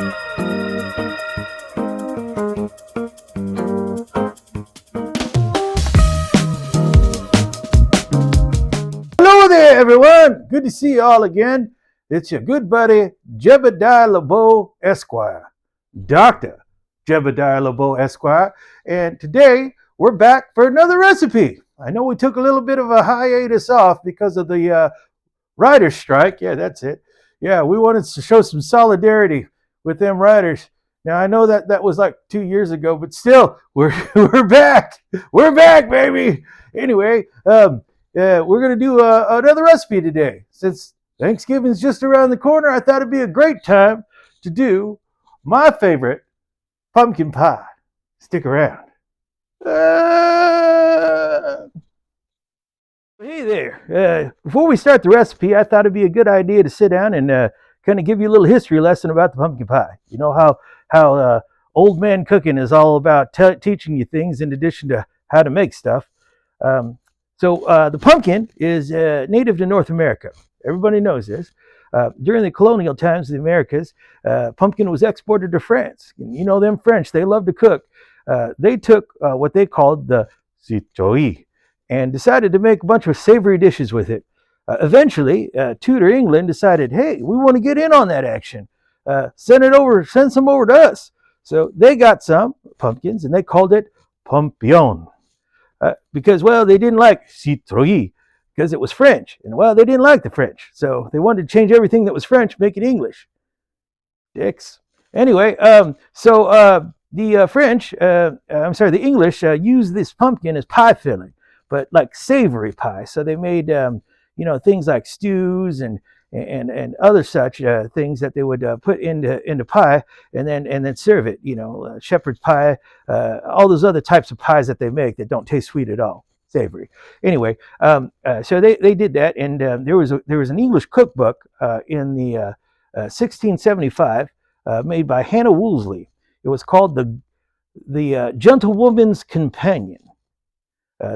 Hello there, everyone. Good to see you all again. It's your good buddy, Jebadiah Lebeaux, Esquire. Dr. Jebadiah Lebeaux, Esquire. And today, we're back for another recipe. I know we took a little bit of a hiatus off because of the writer's strike. Yeah, that's it. Yeah, we wanted to show some solidarity with them writers. Now, I know that was like 2 years ago, but still, we're back. We're back, baby. Anyway, we're going to do another recipe today. Since Thanksgiving's just around the corner, I thought it'd be a great time to do my favorite pumpkin pie. Stick around. Hey there. Before we start the recipe, I thought it'd be a good idea to sit down and kind of give you a little history lesson about the pumpkin pie. You know how old man cooking is all about teaching you things in addition to how to make stuff. So the pumpkin is native to North America. Everybody knows this. During the colonial times of the Americas, pumpkin was exported to France. You know them French, they love to cook. They took what they called the citrouille and decided to make a bunch of savory dishes with it. Eventually, Tudor England decided, hey, we want to get in on that action. Send some over to us. So they got some pumpkins and they called it pompion. Because, well, they didn't like citrouille because it was French. And, well, they didn't like the French. So they wanted to change everything that was French, make it English. Dicks. Anyway, the English used this pumpkin as pie filling, but like savory pie. So they made, things like stews and other such things that they would put into pie and then serve it. Shepherd's pie, all those other types of pies that they make that don't taste sweet at all, savory. Anyway, so they did that, and there was an English cookbook in the 1675 made by Hannah Wolseley. It was called the Gentlewoman's Companion.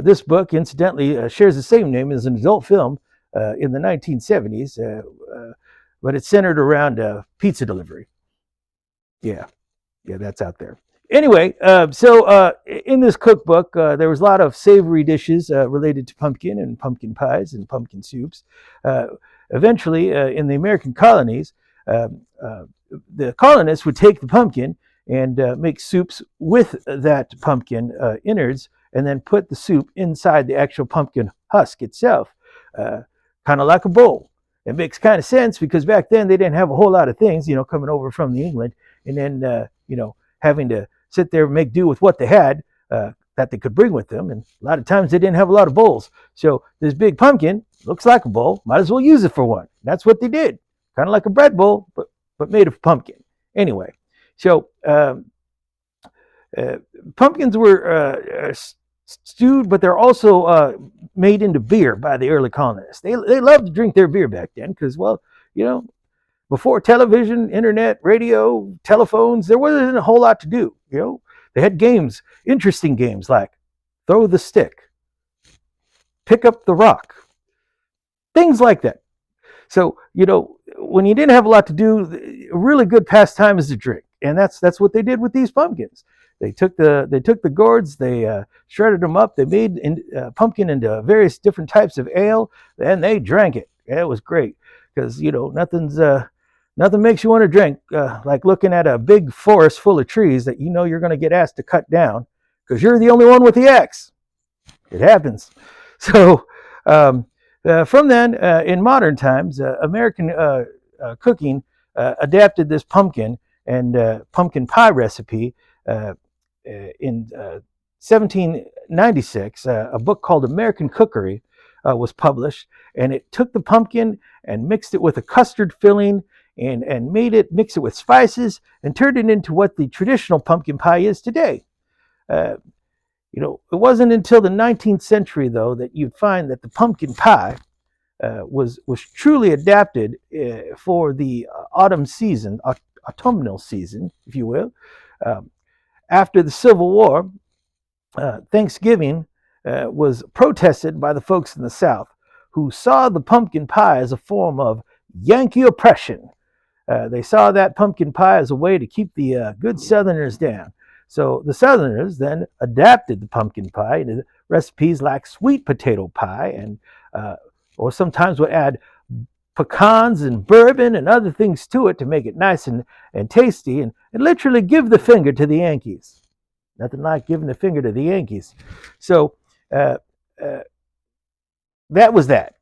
This book, incidentally, shares the same name as an adult film in the 1970s, but it's centered around pizza delivery. Yeah, that's out there. Anyway, so in this cookbook, there was a lot of savory dishes related to pumpkin and pumpkin pies and pumpkin soups. Eventually, in the American colonies, the colonists would take the pumpkin and make soups with that pumpkin innards and then put the soup inside the actual pumpkin husk itself. Kind of like a bowl. It makes kind of sense because back then they didn't have a whole lot of things, coming over from the England, and then, having to sit there and make do with what they had that they could bring with them. And a lot of times they didn't have a lot of bowls. So this big pumpkin looks like a bowl, might as well use it for one. That's what they did. Kind of like a bread bowl, but made of pumpkin. Anyway, so pumpkins were stewed, but they're also made into beer by the early colonists. They loved to drink their beer back then because, well, before television, internet, radio, telephones, there wasn't a whole lot to do. They had games, interesting games like throw the stick, pick up the rock, things like that. So, when you didn't have a lot to do, a really good pastime is to drink, and that's what they did with these pumpkins. They took the gourds, they shredded them up, they made pumpkin into various different types of ale, and they drank it. Yeah, it was great because nothing makes you want to drink like looking at a big forest full of trees that you're going to get asked to cut down because you're the only one with the axe. It happens. So from then, in modern times, American cooking adapted this pumpkin and pumpkin pie recipe. In 1796, a book called American Cookery was published, and it took the pumpkin and mixed it with a custard filling and mixed it with spices and turned it into what the traditional pumpkin pie is today. It wasn't until the 19th century, though, that you'd find that the pumpkin pie was truly adapted for the autumnal season, if you will. After the Civil War, Thanksgiving was protested by the folks in the South who saw the pumpkin pie as a form of Yankee oppression. They saw that pumpkin pie as a way to keep the good Southerners down. So the Southerners then adapted the pumpkin pie into recipes like sweet potato pie, and or sometimes would add pecans and bourbon and other things to it to make it nice and tasty, and literally give the finger to the Yankees. Nothing like giving the finger to the Yankees. So uh, uh, that was that.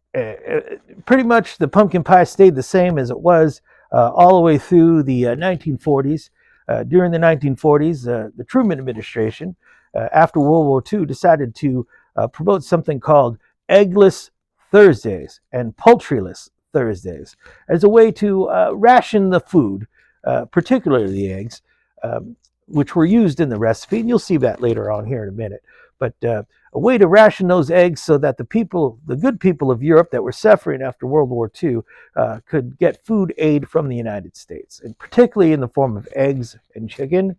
Pretty much the pumpkin pie stayed the same as it was all the way through the 1940s. During the 1940s, the Truman administration, after World War II, decided to promote something called eggless Thursdays and poultryless Thursdays as a way to ration the food, particularly the eggs, which were used in the recipe. And you'll see that later on here in a minute. But a way to ration those eggs so that the good people of Europe that were suffering after World War II, could get food aid from the United States, and particularly in the form of eggs and chicken,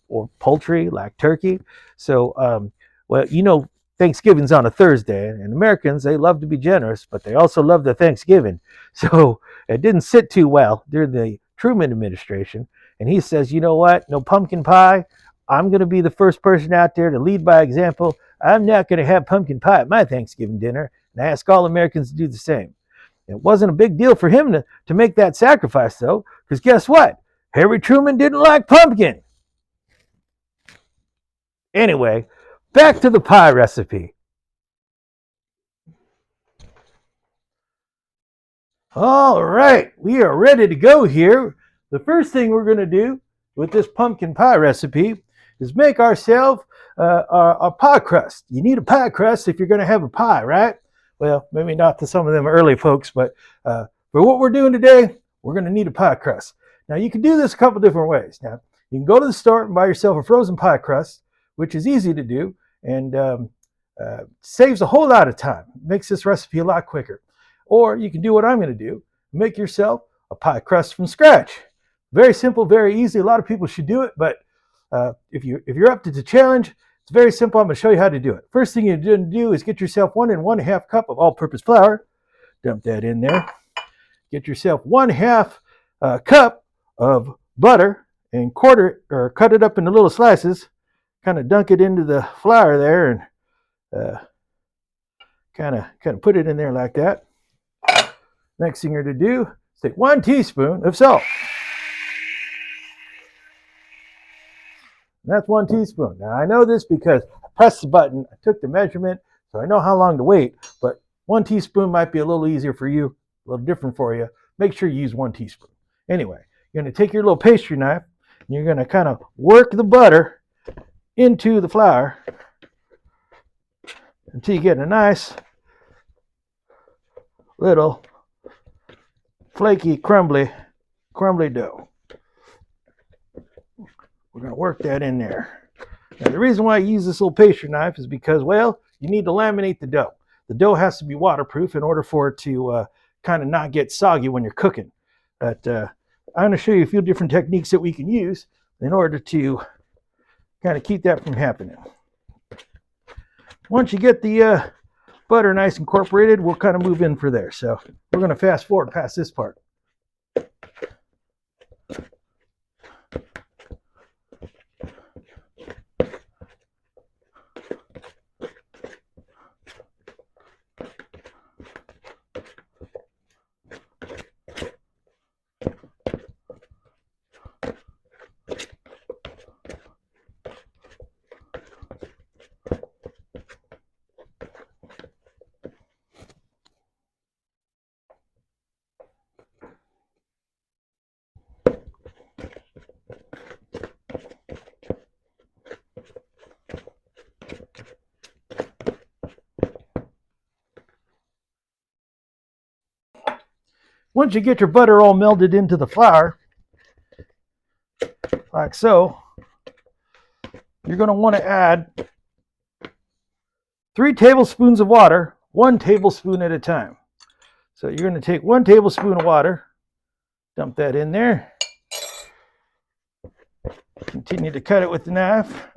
or poultry like turkey. So, well, Thanksgiving's on a Thursday, and Americans, they love to be generous, but they also love their Thanksgiving. So it didn't sit too well during the Truman administration. And he says, you know what? No pumpkin pie. I'm going to be the first person out there to lead by example. I'm not going to have pumpkin pie at my Thanksgiving dinner. And I ask all Americans to do the same. It wasn't a big deal for him to make that sacrifice, though, because guess what? Harry Truman didn't like pumpkin. Anyway, back to the pie recipe. All right, we are ready to go here. The first thing we're going to do with this pumpkin pie recipe is make ourselves a pie crust. You need a pie crust if you're going to have a pie, right? Well, maybe not to some of them early folks, but for what we're doing today, we're going to need a pie crust. Now, you can do this a couple different ways. Now, you can go to the store and buy yourself a frozen pie crust, which is easy to do and saves a whole lot of time. Makes this recipe a lot quicker. Or you can do what I'm going to do, make yourself a pie crust from scratch. Very simple, very easy. A lot of people should do it, but if you're up to the challenge, it's very simple. I'm going to show you how to do it. First thing you're going to do is get yourself 1 1/2 cup of all-purpose flour. Dump that in there. Get yourself 1/2 cup of butter and cut it up into little slices. Kind of dunk it into the flour there and kind of put it in there like that. Next thing you're to do is take 1 teaspoon of salt. And that's 1 teaspoon. Now I know this because I pressed the button, I took the measurement, so I know how long to wait, but 1 teaspoon might be a little easier for you, a little different for you. Make sure you use 1 teaspoon. Anyway, you're going to take your little pastry knife, and you're going to kind of work the butter into the flour until you get a nice little flaky, crumbly dough. We're going to work that in there. Now, the reason why I use this little pastry knife is because, well, you need to laminate the dough. The dough has to be waterproof in order for it to kind of not get soggy when you're cooking. But I'm going to show you a few different techniques that we can use in order to kind of keep that from happening. Once you get the butter nice incorporated, we'll kind of move in for there. So we're going to fast forward past this part. Once you get your butter all melted into the flour, like so, you're going to want to add 3 tablespoons of water, 1 tablespoon at a time. So you're going to take 1 tablespoon of water, dump that in there, continue to cut it with the knife.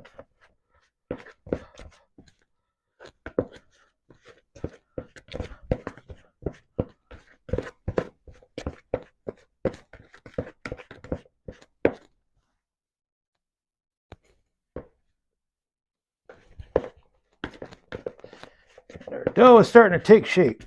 Dough is starting to take shape.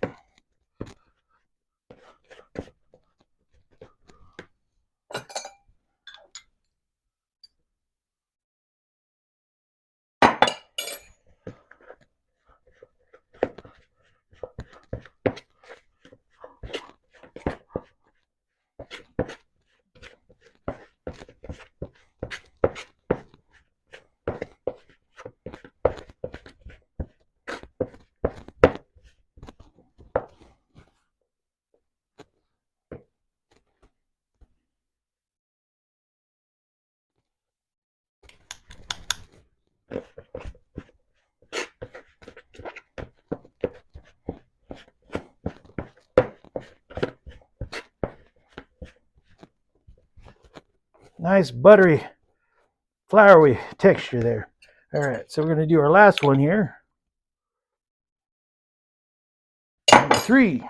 Nice buttery, floury texture there. All right, so we're going to do our last one here. Number 3.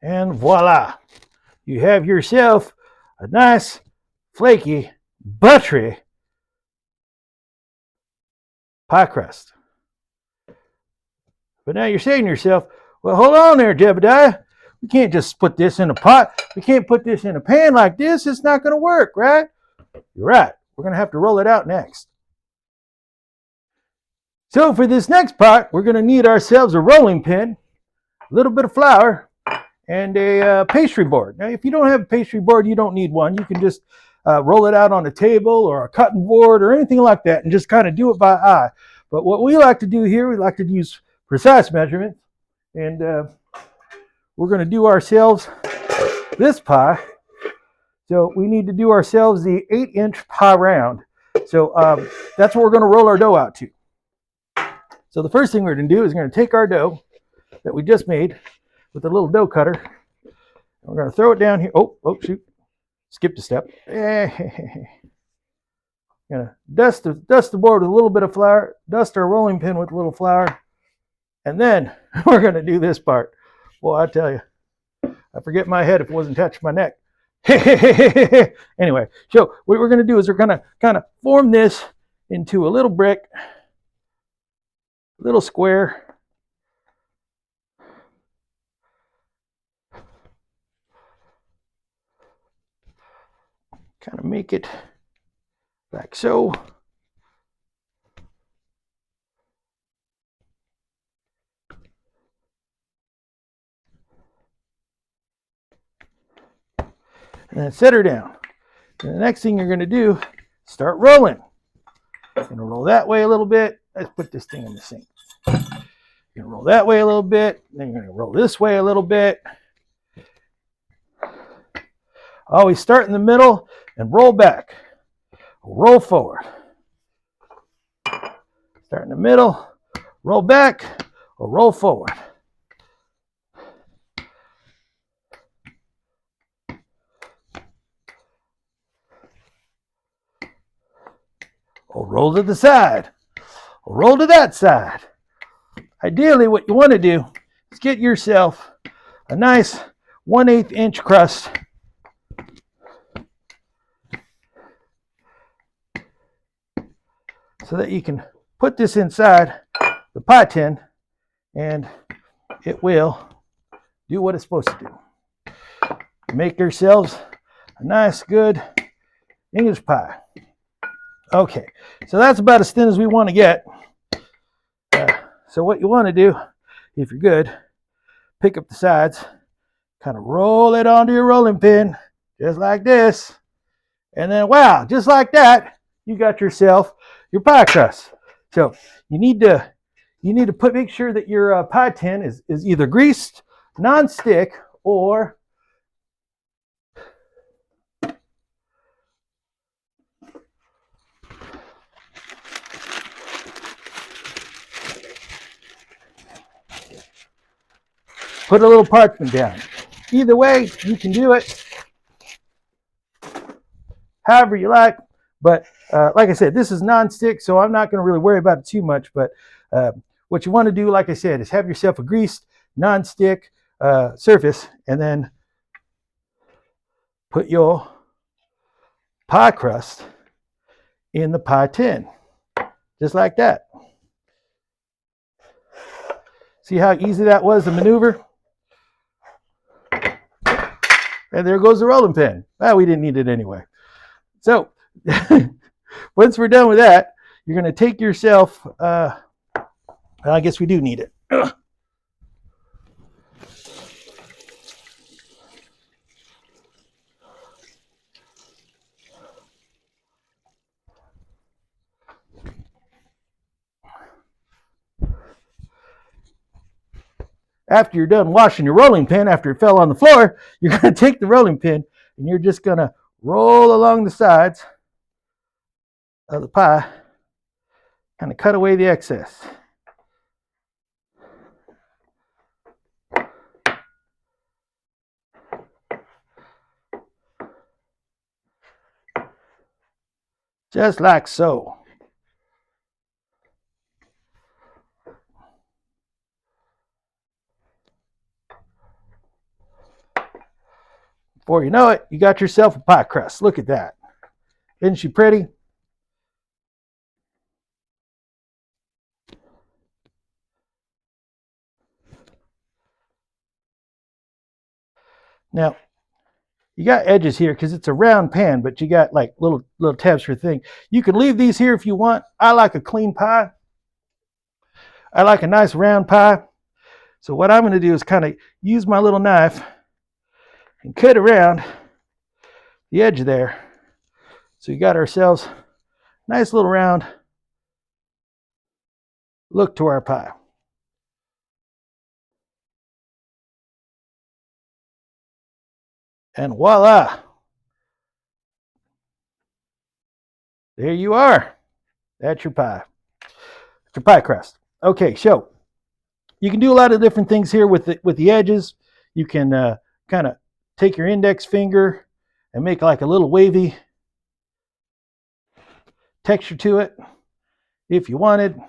And voila, you have yourself a nice, flaky, buttery pie crust. But now you're saying to yourself, well, hold on there, Jebadiah. We can't just put this in a pot. We can't put this in a pan like this. It's not going to work, right? You're right. We're going to have to roll it out next. So for this next pot, we're going to need ourselves a rolling pin, a little bit of flour, and a pastry board. Now, if you don't have a pastry board, you don't need one. You can just roll it out on a table or a cutting board or anything like that and just kind of do it by eye. But what we like to do here, we like to use precise measurements. And we're going to do ourselves this pie. So we need to do ourselves the 8-inch pie round. So that's what we're going to roll our dough out to. So the first thing we're going to do is we're going to take our dough that we just made with a little dough cutter. We're going to throw it down here. Oh, shoot. Skipped a step. Going to dust the board with a little bit of flour, dust our rolling pin with a little flour, and then we're going to do this part. Boy, I tell you, I forget my head if it wasn't touching my neck. Anyway, so what we're going to do is we're going to kind of form this into a little brick, a little square. Kind of make it like so. And then set her down. And the next thing you're going to do, start rolling. You're going to roll that way a little bit. Let's put this thing in the sink. You're going to roll that way a little bit. Then you're going to roll this way a little bit. Always start in the middle and roll back. Roll forward. Start in the middle, roll back, or roll forward. Or roll to the side, or roll to that side. Ideally, what you want to do is get yourself a nice 1/8 inch crust. So that you can put this inside the pie tin and it will do what it's supposed to do. Make yourselves a nice, good English pie. Okay, so that's about as thin as we want to get. So what you want to do, if you're good, pick up the sides, kind of roll it onto your rolling pin, just like this. And then, wow, just like that, you got yourself your pie crust. So you need to make sure that your pie tin is either greased, non-stick, or put a little parchment down. Either way, you can do it however you like, but Like I said, this is non-stick, so I'm not going to really worry about it too much. But what you want to do, like I said, is have yourself a greased non-stick surface, and then put your pie crust in the pie tin, just like that. See how easy that was to maneuver? And there goes the rolling pin. Well, we didn't need it anyway. So once we're done with that, you're going to take yourself, I guess we do need it. After you're done washing your rolling pin, after it fell on the floor, you're going to take the rolling pin and you're just going to roll along the sides of the pie, kind of cut away the excess. Just like so. Before you know it, you got yourself a pie crust. Look at that. Isn't she pretty? Now, you got edges here because it's a round pan, but you got like little tabs for thing. You can leave these here if you want. I like a clean pie. I like a nice round pie. So what I'm going to do is kind of use my little knife and cut around the edge there. So you got ourselves a nice little round look to our pie. And voila. There you are. That's your pie. That's your pie crust. Okay, so you can do a lot of different things here with the edges. You can kind of take your index finger and make like a little wavy texture to it if you wanted.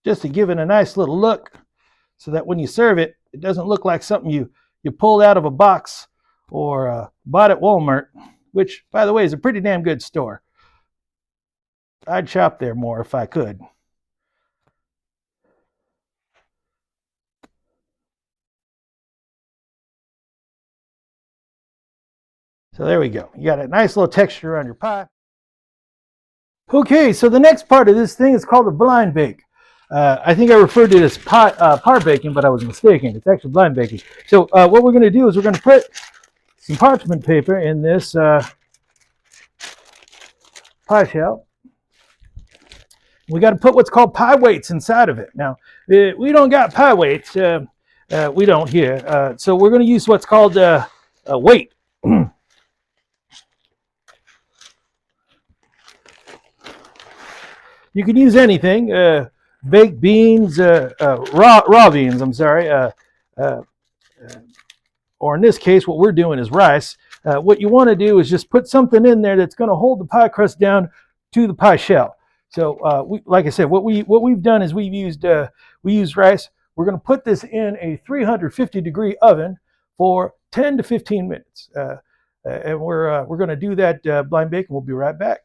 Just to give it a nice little look so that when you serve it, it doesn't look like something you pulled out of a box or bought at Walmart, which, by the way, is a pretty damn good store. I'd shop there more if I could. So there we go. You got a nice little texture on your pie. Okay, so the next part of this thing is called a blind bake. I think I referred to it as par baking, but I was mistaken. It's actually blind baking. So what we're going to do is we're going to put some parchment paper in this pie shell. We got to put what's called pie weights inside of it. Now, we don't got pie weights. We don't here. So we're going to use what's called a weight. You can use anything, baked beans, raw beans, I'm sorry, or in this case, what we're doing is rice. What you want to do is just put something in there that's going to hold the pie crust down to the pie shell. So, like I said, what we've done is we used rice. We're going to put this in a 350-degree oven for 10 to 15 minutes, and we're going to do that blind bake, and we'll be right back.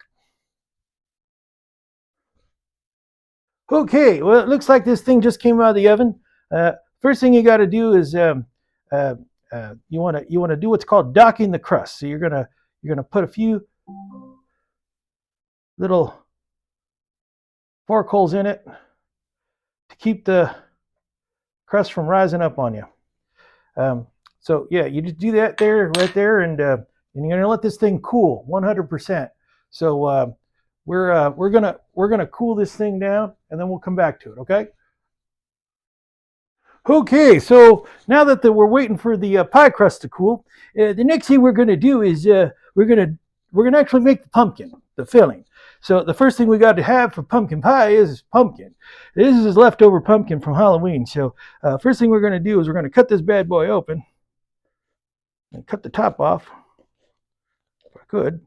Okay, well, it looks like this thing just came out of the oven. First thing you got to do is you want to do what's called docking the crust. So you're gonna put a few little fork holes in it to keep the crust from rising up on you. So yeah, you just do that right there, and you're gonna let this thing cool 100%. So we're gonna cool this thing down, and then we'll come back to it. Okay. Okay, so now that we're waiting for the pie crust to cool, the next thing we're going to do is we're gonna actually make the pumpkin, the filling. So the first thing we got to have for pumpkin pie is pumpkin. This is leftover pumpkin from Halloween. So first thing we're going to do is we're going to cut this bad boy open and cut the top off. If I could.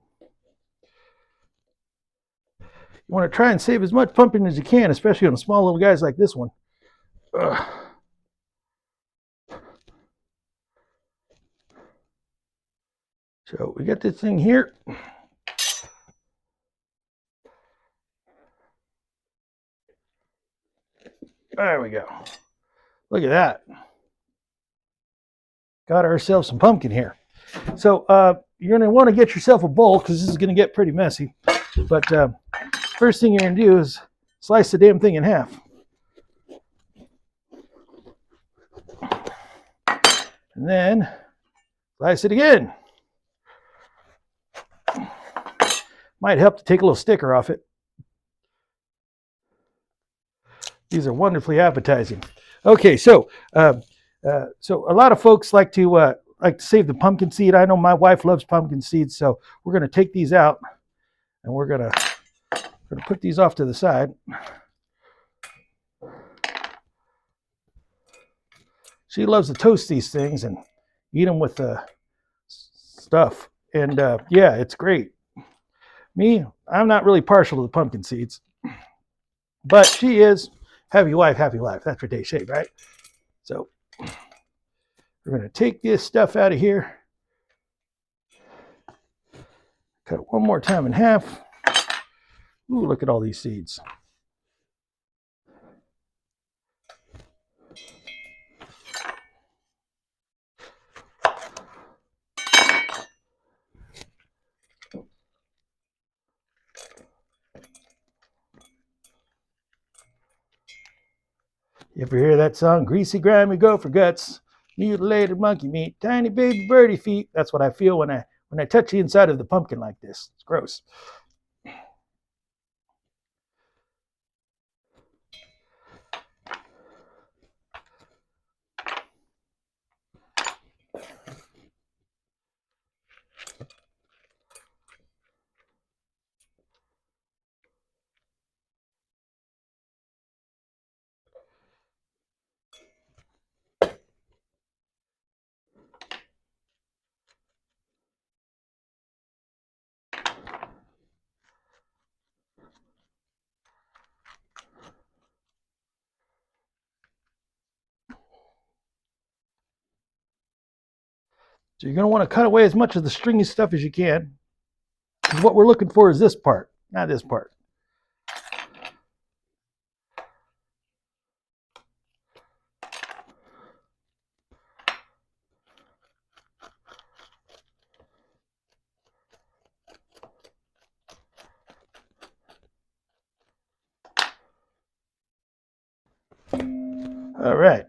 You want to try and save as much pumpkin as you can, especially on small little guys like this one. Ugh. So we got this thing here. There we go. Look at that. Got ourselves some pumpkin here. So you're going to want to get yourself a bowl because this is going to get pretty messy. But first thing you're going to do is slice the damn thing in half. And then slice it again. Might help to take a little sticker off it. These are wonderfully appetizing. Okay, so so a lot of folks like to save the pumpkin seed. I know my wife loves pumpkin seeds, so we're going to take these out and we're going to put these off to the side. She loves to toast these things and eat them with stuff, and yeah, it's great. Me, I'm not really partial to the pumpkin seeds, but she is. Happy wife, happy life. That's what they say, right? So we're going to take this stuff out of here. Cut it one more time in half. Ooh, look at all these seeds. You ever hear that song? Greasy, grimy gopher guts, mutilated monkey meat, tiny baby birdie feet. That's what I feel when I touch the inside of the pumpkin like this. It's gross. So you're going to want to cut away as much of the stringy stuff as you can. And what we're looking for is this part, not this part. All right.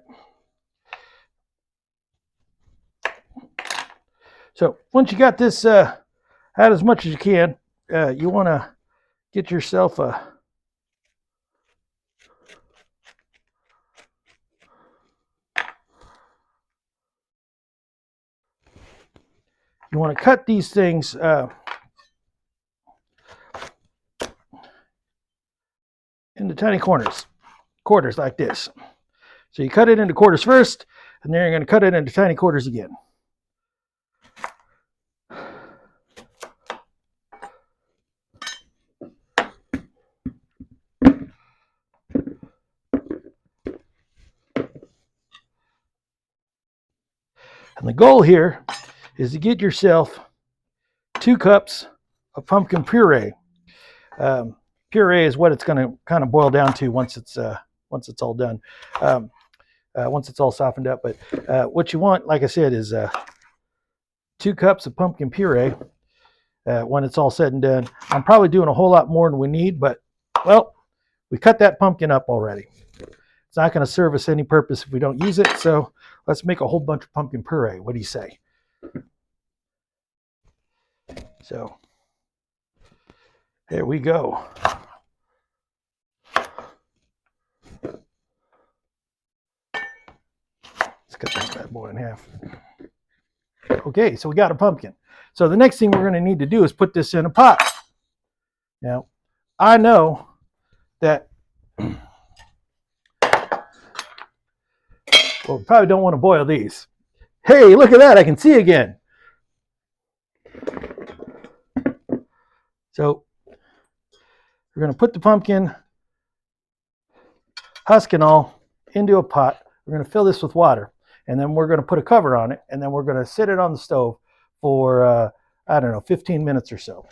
So once you got this out as much as you can, you want to get yourself a you want to cut these things into tiny quarters like this. So you cut it into quarters first, and then you're going to cut it into tiny quarters again. And the goal here is to get yourself 2 cups of pumpkin puree. Puree is what it's going to kind of boil down to once it's all done, once it's all softened up. But what you want, like I said, is 2 cups of pumpkin puree when it's all said and done. I'm probably doing a whole lot more than we need, but well, we cut that pumpkin up already. It's not going to serve us any purpose if we don't use it, so let's make a whole bunch of pumpkin puree. What do you say? So there we go. Cut this bad boy in half. Okay, so we got a pumpkin. So the next thing we're going to need to do is put this in a pot. Now, I know that, well, we probably don't want to boil these. Hey, look at that, I can see again. So we're going to put the pumpkin, husk and all, into a pot. We're going to fill this with water, and then we're going to put a cover on it, and then we're going to sit it on the stove for, I don't know, 15 minutes or so.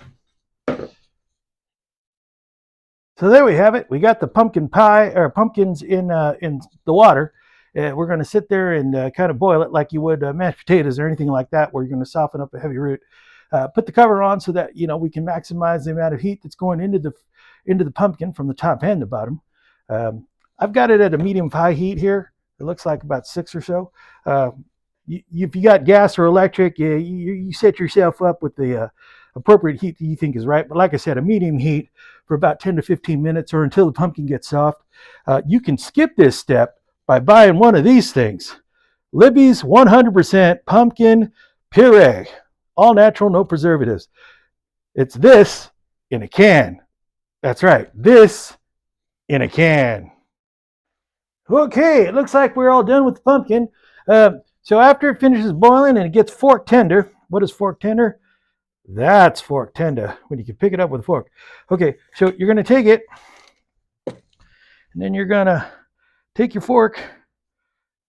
So there we have it. We got the pumpkin pie, or pumpkins in the water. We're going to sit there and kind of boil it like you would mashed potatoes or anything like that, where you're going to soften up a heavy root. Put the cover on so that we can maximize the amount of heat that's going into the pumpkin from the top and the bottom. I've got it at a medium high heat here. It looks like about 6 or so. If you got gas or electric, you set yourself up with the appropriate heat that you think is right. But like I said, a medium heat for about 10 to 15 minutes or until the pumpkin gets soft. You can skip this step by buying one of these things. Lebeaux 100% pumpkin puree. All natural, no preservatives. It's this in a can. That's right, this in a can. Okay, it looks like we're all done with the pumpkin. So after it finishes boiling and it gets fork tender, what is fork tender? That's fork tender, when you can pick it up with a fork. Okay, so you're going to take it, and then you're going to take your fork,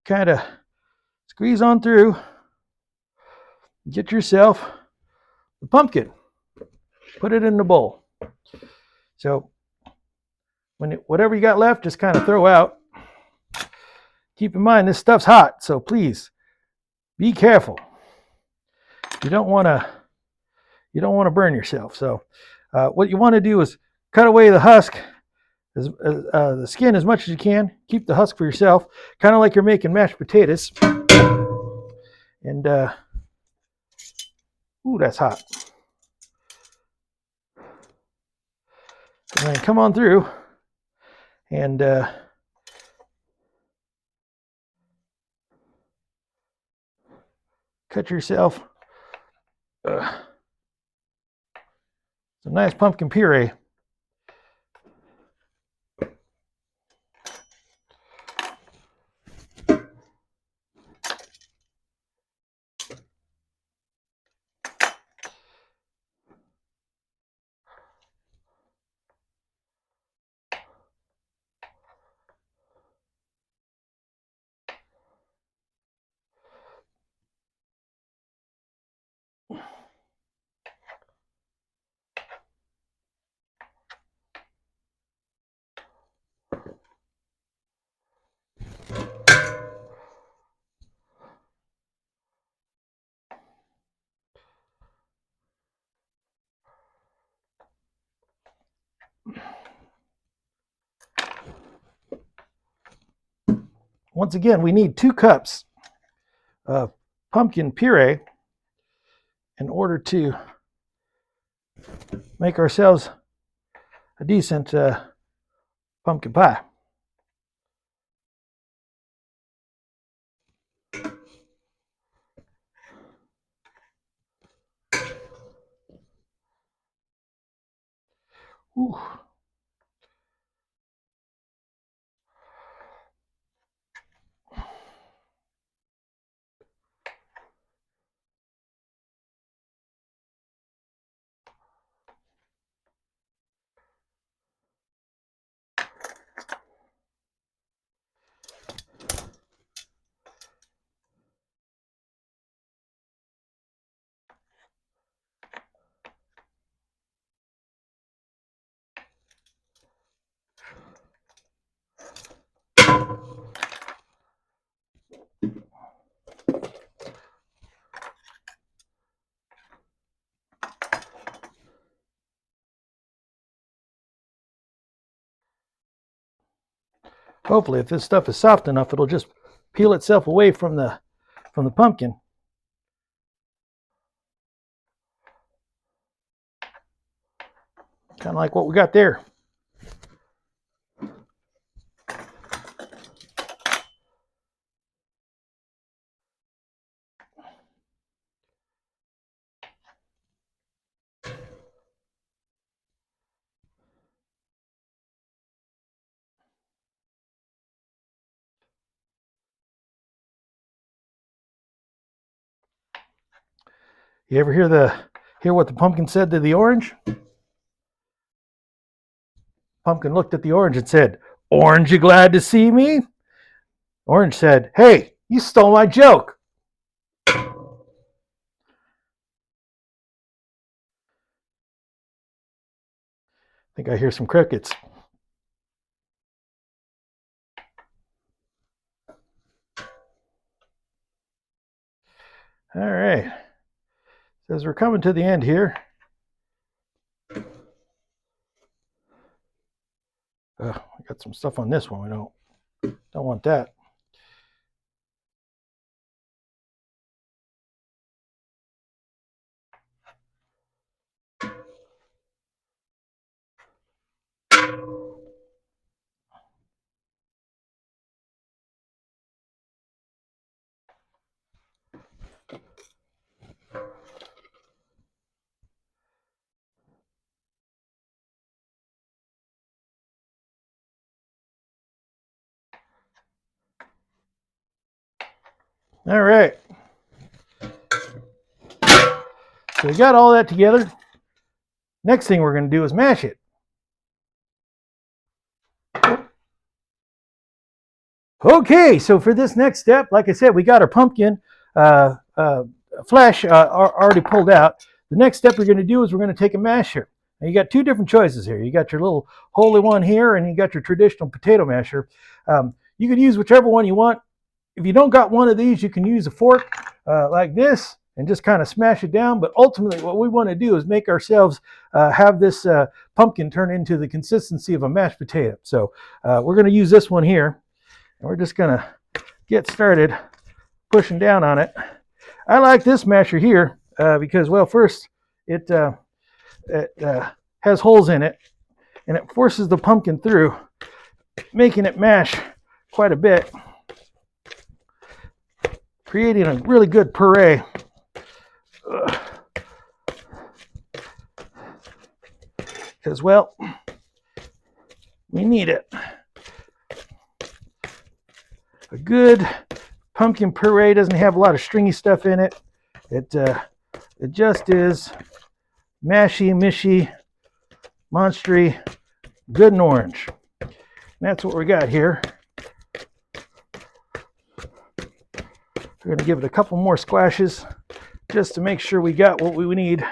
kind of squeeze on through, get yourself the pumpkin, put it in the bowl. So whatever you got left, just kind of throw out. Keep in mind, this stuff's hot, so please be careful. You don't want to burn yourself. So what you want to do is cut away the husk, the skin, as much as you can. Keep the husk for yourself, kind of like you're making mashed potatoes. And ooh, that's hot. And then come on through and cut yourself some nice pumpkin puree. Once again, we need 2 cups of pumpkin puree in order to make ourselves a decent pumpkin pie. Ooh. Hopefully, if this stuff is soft enough, it'll just peel itself away from the pumpkin. Kind of like what we got there. You ever hear what the pumpkin said to the orange? Pumpkin looked at the orange and said, "Orange, you glad to see me?" Orange said, "Hey, you stole my joke." I think I hear some crickets. All right. As we're coming to the end here. I got some stuff on this one. We don't want that. All right. So we got all that together. Next thing we're going to do is mash it. Okay, so for this next step, like I said, we got our pumpkin flesh already pulled out. The next step we're going to do is we're going to take a masher. Now you got two different choices here. You got your little holy one here, and you got your traditional potato masher. You can use whichever one you want. If you don't got one of these, you can use a fork like this and just kind of smash it down. But ultimately, what we want to do is make ourselves have this pumpkin turn into the consistency of a mashed potato. So we're going to use this one here. And we're just going to get started pushing down on it. I like this masher here because, well, first, it has holes in it, and it forces the pumpkin through, making it mash quite a bit, creating a really good puree. Because, well, we need it. A good pumpkin puree doesn't have a lot of stringy stuff in it. It just is mashy, mishy, monstery, good and orange. And that's what we got here. We're going to give it a couple more splashes just to make sure we got what we need.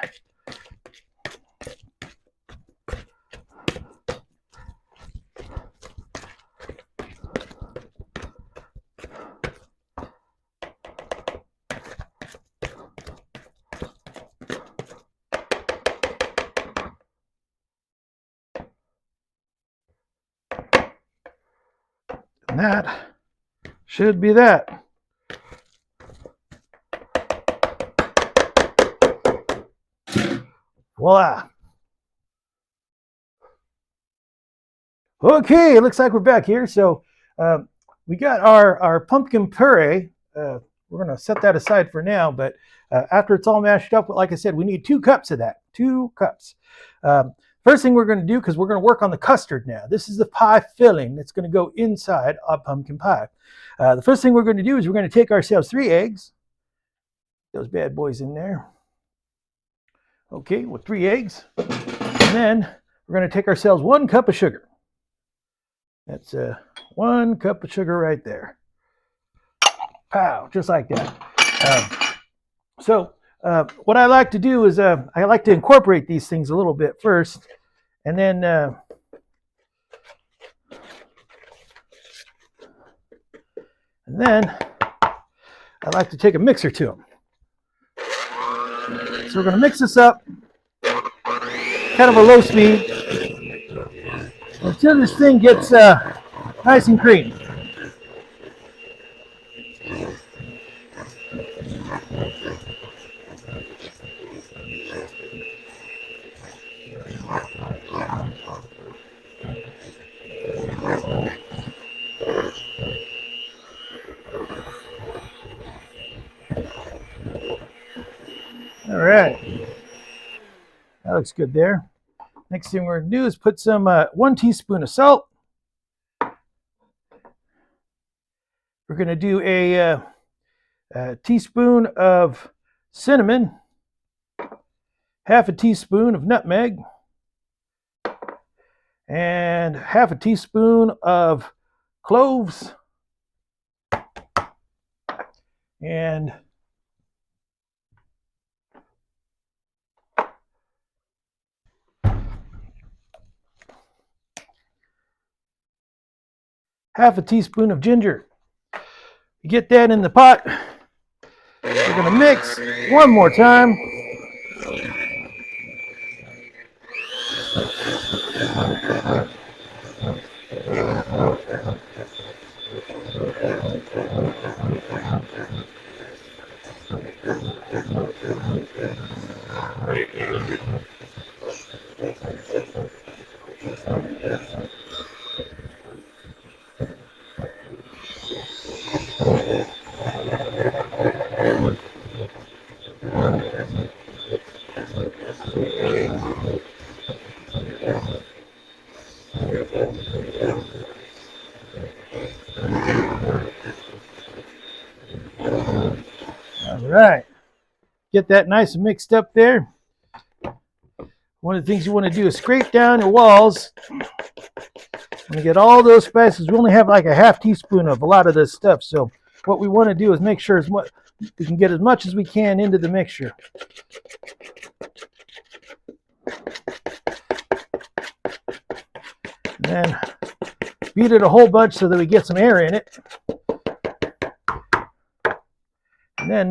And that should be that. Voila. Okay, it looks like we're back here. So we got our pumpkin puree. We're going to set that aside for now, but after it's all mashed up, like I said, we need 2 cups of that. 2 cups. First thing we're going to do, because we're going to work on the custard now. This is the pie filling that's going to go inside a pumpkin pie. The first thing we're going to do is we're going to take ourselves 3 eggs. Those bad boys in there. Okay, with 3 eggs. And then we're going to take ourselves 1 cup of sugar. That's 1 cup of sugar right there. Pow, just like that. What I like to do is I like to incorporate these things a little bit first, and then I like to take a mixer to them. So we're going to mix this up, kind of a low speed, until this thing gets nice and creamy. All right, that looks good there. Next thing we're going to do is put some 1 teaspoon of salt. We're going to do a teaspoon of cinnamon. half a teaspoon of nutmeg, and half a teaspoon of cloves, and half a teaspoon of ginger. You get that in the pot. We're going to mix one more time. All right. Get that nice and mixed up there. One of the things you want to do is scrape down your walls. When you get all those spices, we only have like a half teaspoon of a lot of this stuff. So what we want to do is make sure we can get as much as we can into the mixture. And then beat it a whole bunch so that we get some air in it. And then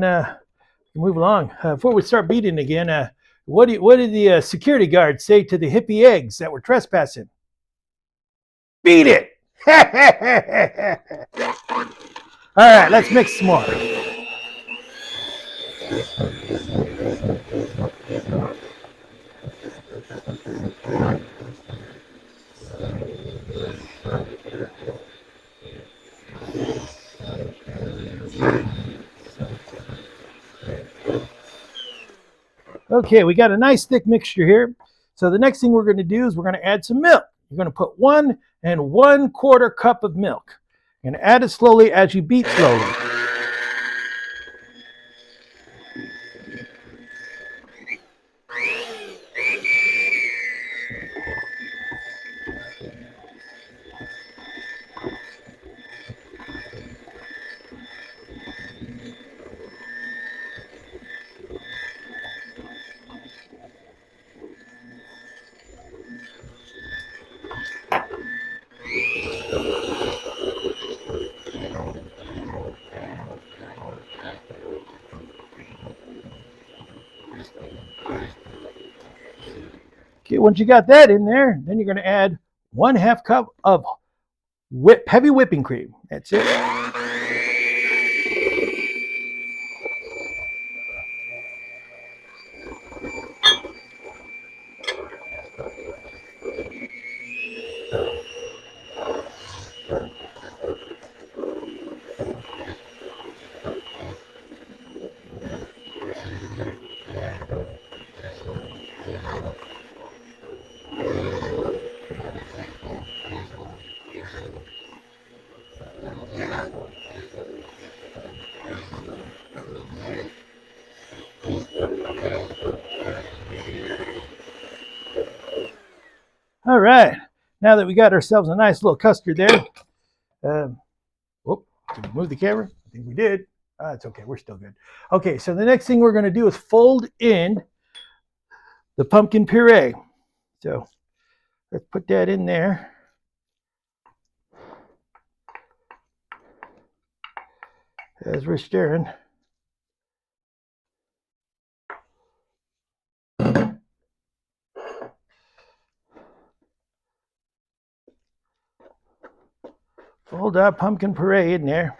move along. Before we start beating again, what did the security guard say to the hippie eggs that were trespassing? Beat it! All right, let's mix some more. Okay, we got a nice thick mixture here. So the next thing we're going to do is we're going to add some milk. You're going to put 1 1/4 cup of milk and add it slowly as you beat slowly. Okay, once you got that in there, then you're going to add 1/2 cup of heavy whipping cream. That's it. All right, now that we got ourselves a nice little custard there, did we move the camera? I think we did. It's okay, we're still good. Okay, so the next thing we're going to do is fold in the pumpkin puree. So let's put that in there. As we're stirring. Fold our pumpkin puree in there.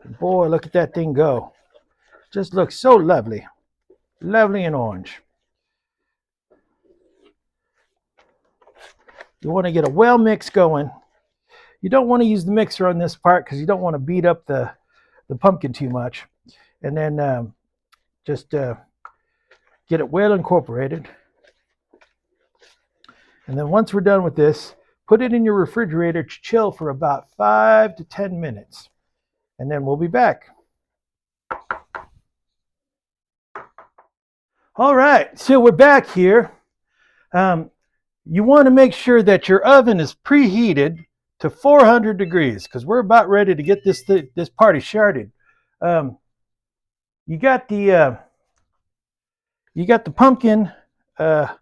And boy, look at that thing go. Just looks so lovely. Lovely and orange. You want to get a well mix going. You don't want to use the mixer on this part because you don't want to beat up the pumpkin too much. And then just get it well incorporated. And then once we're done with this, put it in your refrigerator to chill for about 5 to 10 minutes. And then we'll be back. All right, so we're back here. You want to make sure that your oven is preheated to 400 degrees because we're about ready to get this party started. Um, you got the pumpkin uh,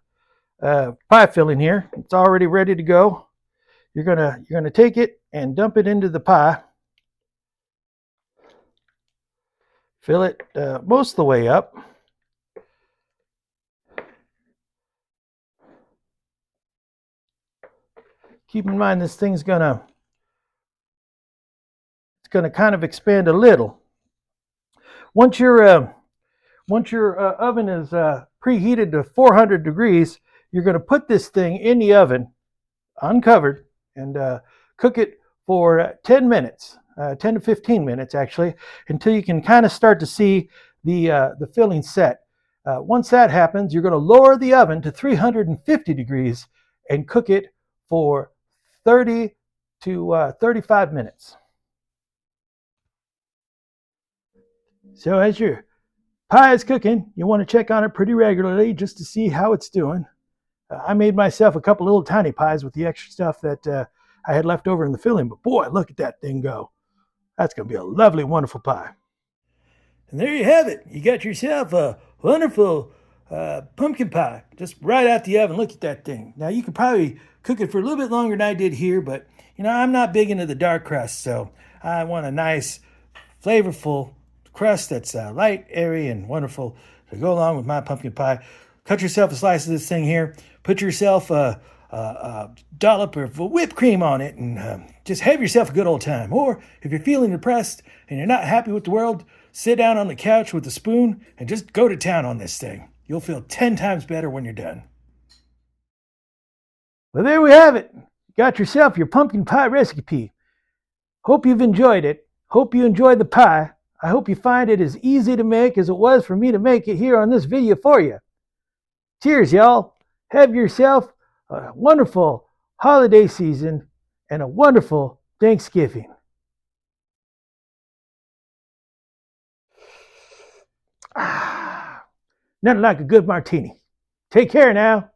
pie filling here. It's already ready to go. You're gonna take it and dump it into the pie. Fill it most of the way up. Keep in mind this thing's gonna kind of expand a little. Once your oven is preheated to 400 degrees, you're going to put this thing in the oven uncovered and cook it for 10 minutes, 10 to 15 minutes actually, until you can kind of start to see the filling set. Once that happens, you're going to lower the oven to 350 degrees and cook it for 30 to 35 minutes. So as your pie is cooking, you want to check on it pretty regularly just to see how it's doing. I made myself a couple little tiny pies with the extra stuff that I had left over in the filling, but boy, look at that thing go. That's going to be a lovely, wonderful pie. And there you have it. You got yourself a wonderful pumpkin pie just right out the oven. Look at that thing. Now, you could probably cook it for a little bit longer than I did here, but I'm not big into the dark crust, so I want a nice, flavorful crust that's light, airy, and wonderful to go along with my pumpkin pie. Cut yourself a slice of this thing here. Put yourself a dollop of whipped cream on it, and just have yourself a good old time. Or if you're feeling depressed and you're not happy with the world, sit down on the couch with a spoon and just go to town on this thing. You'll feel 10 times better when you're done. Well, there we have it. Got yourself your pumpkin pie recipe. Hope you've enjoyed it. Hope you enjoyed the pie. I hope you find it as easy to make as it was for me to make it here on this video for you. Cheers, y'all. Have yourself a wonderful holiday season and a wonderful Thanksgiving. Nothing like a good martini. Take care now.